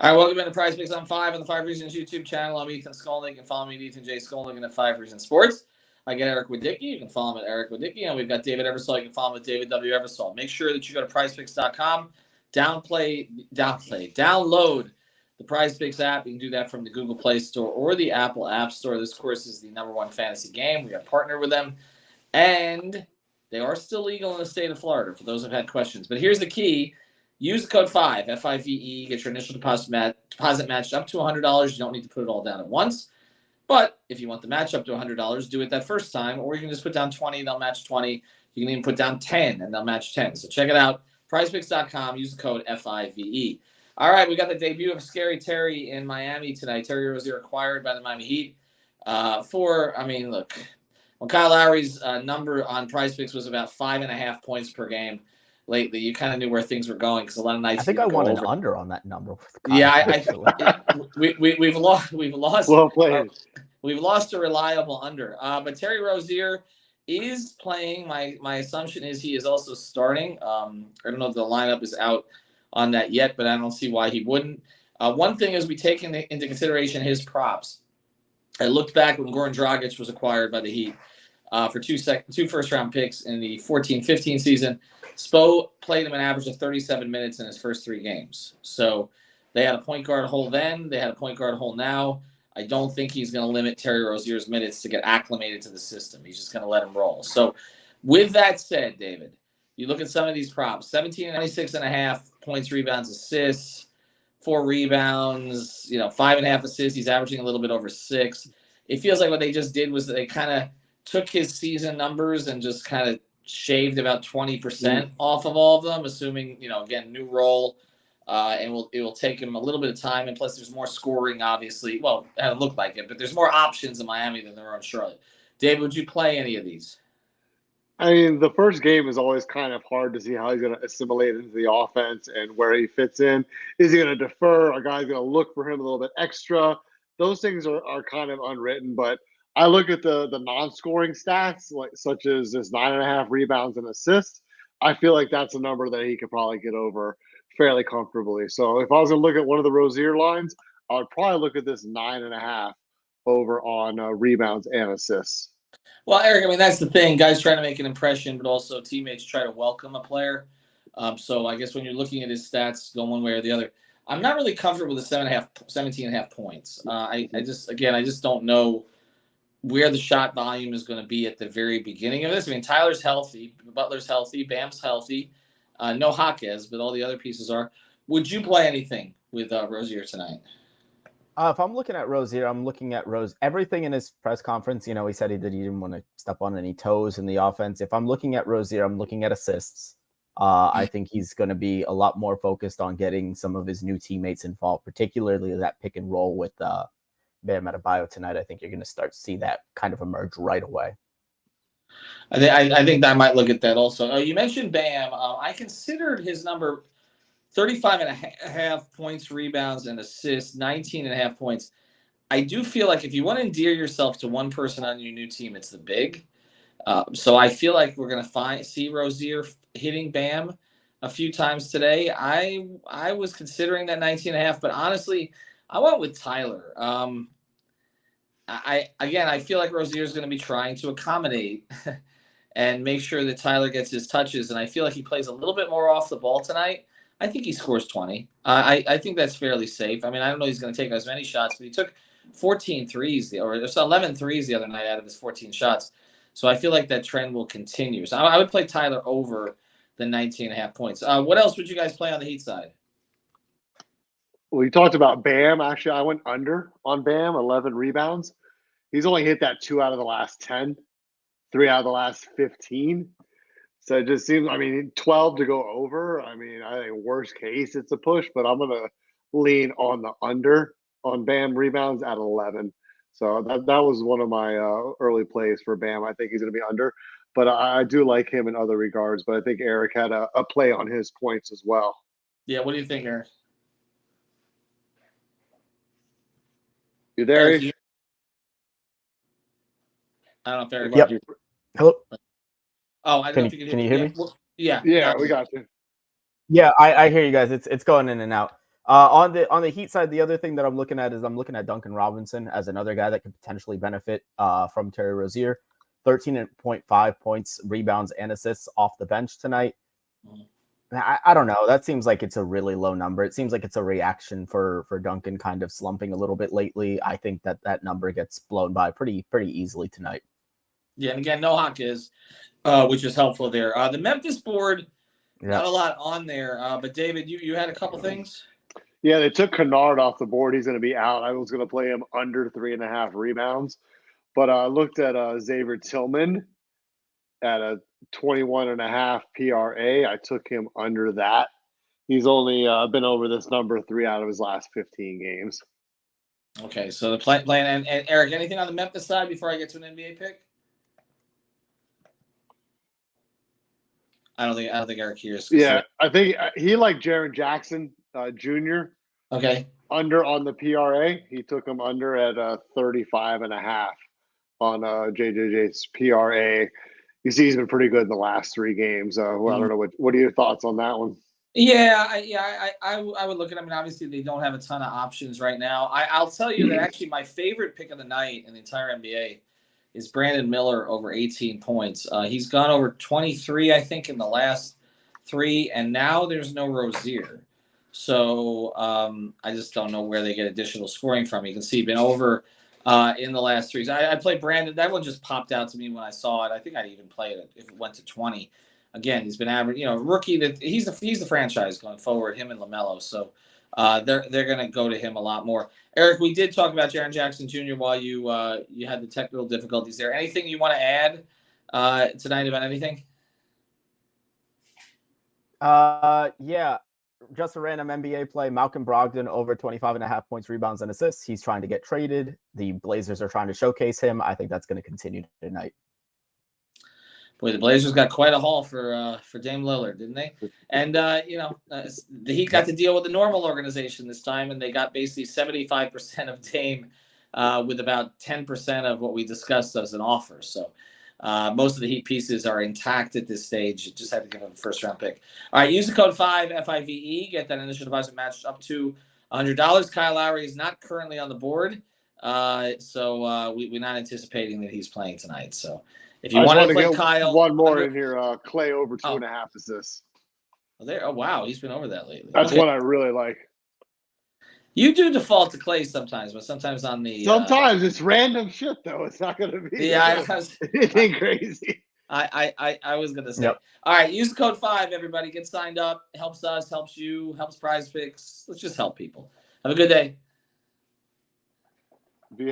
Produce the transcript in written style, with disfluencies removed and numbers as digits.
All right, welcome into Prize Picks on 5 on the 5 Reasons YouTube channel. I'm Ethan Skolnick. You can follow me at Ethan J. Skolnick at 5 Reasons Sports. I get Eric Wadicki. You can follow him at Eric Wadicki. And we've got David Eversole. You can follow him at David W. Eversole. Make sure that you go to PrizePicks.com, download the PrizePicks app. You can do that from the Google Play Store or the Apple App Store. This, of course, is the #1 fantasy game. We have partnered with them. And they are still legal in the state of Florida, for those who have had questions. But here's the key. Use the code 5, F-I-V-E, get your initial deposit matched up to $100. You don't need to put it all down at once. But if you want the match up to $100, do it that first time, or you can just put down 20, they'll match 20. You can even put down 10, and they'll match 10. So check it out, PrizePicks.com, use the code F-I-V-E. All right, we got the debut of Scary Terry in Miami tonight. Terry Rozier acquired by the Miami Heat look, when Kyle Lowry's number on PrizePicks was about 5.5 points per game, lately, you kind of knew where things were going because a lot of nights. I think I want an under on that number. Yeah, we've lost. Well played. We've lost a reliable under. But Terry Rozier is playing. My assumption is he is also starting. I don't know if the lineup is out on that yet, but I don't see why he wouldn't. One thing is we take into consideration his props. I looked back when Goran Dragic was acquired by the Heat for two first-round picks in the 14-15 season. Spo played him an average of 37 minutes in his first 3 games. So they had a point guard hole then. They had a point guard hole now. I don't think he's going to limit Terry Rozier's minutes to get acclimated to the system. He's just going to let him roll. So with that said, David, you look at some of these props, 26.5 points, rebounds, assists, 4 rebounds, 5.5 assists. He's averaging a little bit over 6. It feels like what they just did was they kind of took his season numbers and just kind of shaved about 20% off of all of them, assuming, again, new role, and it will take him a little bit of time. And plus, there's more scoring, obviously. Well, it doesn't look like it, but there's more options in Miami than there are in Charlotte. David, would you play any of these? I mean, the first game is always kind of hard to see how he's going to assimilate into the offense and where he fits in. Is he going to defer? A guy's going to look for him a little bit extra? Those things are kind of unwritten, but I look at the non-scoring stats, such as this 9.5 rebounds and assists. I feel like that's a number that he could probably get over fairly comfortably. So if I was going to look at one of the Rozier lines, I would probably look at this 9.5 over on rebounds and assists. Well, Eric, I mean, that's the thing. Guys trying to make an impression, but also teammates try to welcome a player. So I guess when you're looking at his stats, go one way or the other. I'm not really comfortable with the 17.5 points. I just don't know where the shot volume is going to be at the very beginning of this. I mean, Tyler's healthy, Butler's healthy, Bam's healthy, no Jaquez, but all the other pieces are. Would you play anything with Rozier tonight? If I'm looking at Rozier, I'm looking at everything in his press conference. He said he didn't want to step on any toes in the offense. If I'm looking at Rozier, I'm looking at assists. I think he's going to be a lot more focused on getting some of his new teammates involved, particularly that pick and roll with Bam Adebayo tonight. I think you're going to start to see that kind of emerge right away. I think I might look at that also. You mentioned Bam. I considered his number 35.5 points, rebounds, and assists, 19.5 points. I do feel like if you want to endear yourself to one person on your new team, it's the big. So I feel like we're going to see Rozier hitting Bam a few times today. I was considering that 19.5, but honestly, I went with Tyler. I feel like Rozier is going to be trying to accommodate and make sure that Tyler gets his touches, and I feel like he plays a little bit more off the ball tonight. I think he scores 20. I think that's fairly safe. I mean, I don't know he's going to take as many shots, but he took 14 threes or 11 threes the other night out of his 14 shots. So I feel like that trend will continue. So I would play Tyler over the 19.5 points. What else would you guys play on the Heat side? We talked about Bam. Actually, I went under on Bam, 11 rebounds. He's only hit that 2 out of the last 10, 3 out of the last 15. So it just seems, 12 to go over. I think worst case, it's a push, but I'm going to lean on the under on Bam rebounds at 11. So that was one of my early plays for Bam. I think he's going to be under. But I do like him in other regards. But I think Eric had a play on his points as well. Yeah, what do you think, Eric? You there? Eric? I don't know if Eric. Yep. Hello. Oh, I don't think can you hear me? Well, yeah. Yeah, we got you. Yeah, I hear you guys. It's going in and out. On the Heat side, the other thing that I'm looking at is I'm looking at Duncan Robinson as another guy that could potentially benefit from Terry Rozier. 13.5 points, rebounds, and assists off the bench tonight. I don't know. That seems like it's a really low number. It seems like it's a reaction for Duncan kind of slumping a little bit lately. I think that number gets blown by pretty easily tonight. Yeah, and again, no Hawkins, which is helpful there. The Memphis board, not a lot on there. But David, you had a couple things. Yeah, they took Kennard off the board. He's going to be out. I was going to play him under 3.5 rebounds, but I looked at Xavier Tillman at a 21.5 PRA. I took him under that. He's only been over this number 3 out of his last 15 games. Okay, so the plan and Eric, anything on the Memphis side before I get to an NBA pick? I don't think Eric hears. Yeah, I think he liked Jaren Jackson Jr. Okay. Under on the PRA. He took him under at 35.5 on JJJ's PRA. You see, he's been pretty good in the last 3 games. I don't know what are your thoughts on that one? Yeah, I would look at them. I mean, obviously they don't have a ton of options right now. I'll tell you that actually my favorite pick of the night in the entire NBA is Brandon Miller over 18 points. He's gone over 23, I think, in the last 3, and now there's no Rozier. So I just don't know where they get additional scoring from. You can see been over in the last 3. I played Brandon. That one just popped out to me when I saw it. I think I'd even play it if it went to 20. Again, he's been average, rookie. That he's the franchise going forward. Him and LaMelo. So they're going to go to him a lot more. Eric, we did talk about Jaren Jackson Jr. while you had the technical difficulties there. Anything you want to add tonight about anything? Yeah. Just a random NBA play. Malcolm Brogdon over 25.5 points, rebounds, and assists. He's trying to get traded. The Blazers are trying to showcase him. I think that's going to continue tonight. Boy, the Blazers got quite a haul for Dame Lillard, didn't they? And the Heat got to deal with the normal organization this time, and they got basically 75% of Dame with about 10% of what we discussed as an offer. So most of the Heat pieces are intact at this stage. You just had to give them a first-round pick. All right, use the code 5 FIVE. Get that initial deposit matched up to $100. Kyle Lowry is not currently on the board, so we're not anticipating that he's playing tonight. So. If you want to play Kyle, one more in here, Clay over 2.5 assists. Oh, wow, he's been over that lately. That's one I really like. You do default to Clay sometimes, but sometimes on the. Sometimes it's random shit though. It's not going to be. Yeah, anything crazy. I was going to say. Yep. All right, use the code 5. Everybody get signed up. Helps us, helps you, helps PrizePicks. Let's just help people. Have a good day.